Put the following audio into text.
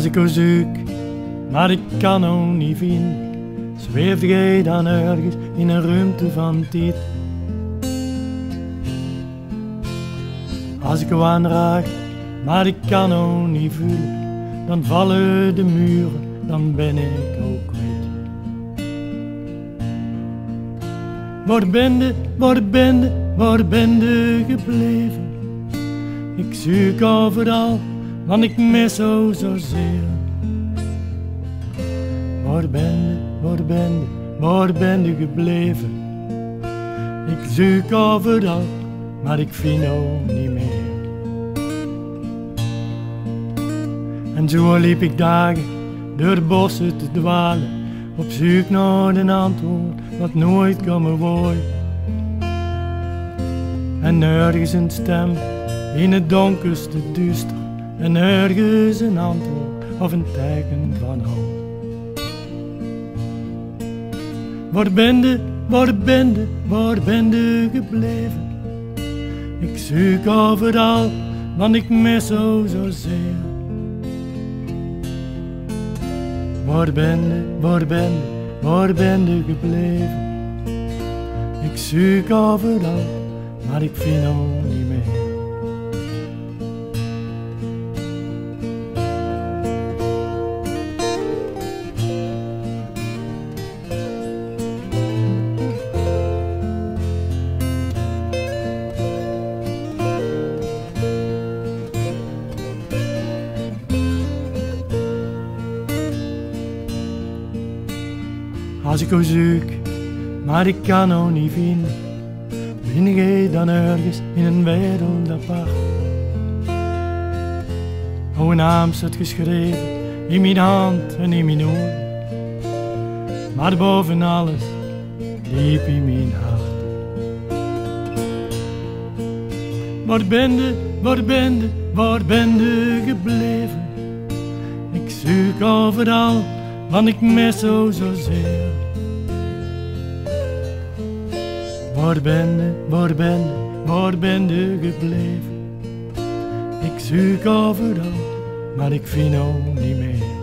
Als ik jou zoek, maar ik kan jou niet vinden, zweefde jij dan ergens in een ruimte van tijd. Als ik jou aanraak, maar ik kan jou niet voelen, dan vallen de muren, dan ben ik ook kwijt. Waar ben je, waar ben je, waar ben je gebleven? Ik zoek overal, want ik mis jou zozeer. Waar ben je, waar ben je, waar ben je gebleven? Ik zoek overal, maar ik vind jou niet meer. En zo liep ik dagen door de bossen te dwalen, op zoek naar een antwoord wat nooit komen worden. En nergens een stem in het donkerste duister, en nergens een antwoord of een teken van hoop. Waar ben je, waar ben je, waar ben je gebleven? Ik zoek overal, want ik mis jou zozeer. Waar ben je, waar ben je, waar ben je gebleven? Ik zoek overal, maar ik vind jou niet meer. Als ik jou zoek, maar ik kan jou niet vinden, ben jij dan ergens in een wereld apart. Jouw naam staat geschreven in mijn hand en in mijn oor, maar boven alles diep in mijn hart. Waar ben je, waar ben je, waar ben je gebleven? Ik zoek overal, want ik mis jou zozeer. Waar ben je, waar ben je, waar ben je gebleven? Ik zoek overal, maar ik vind jou niet meer.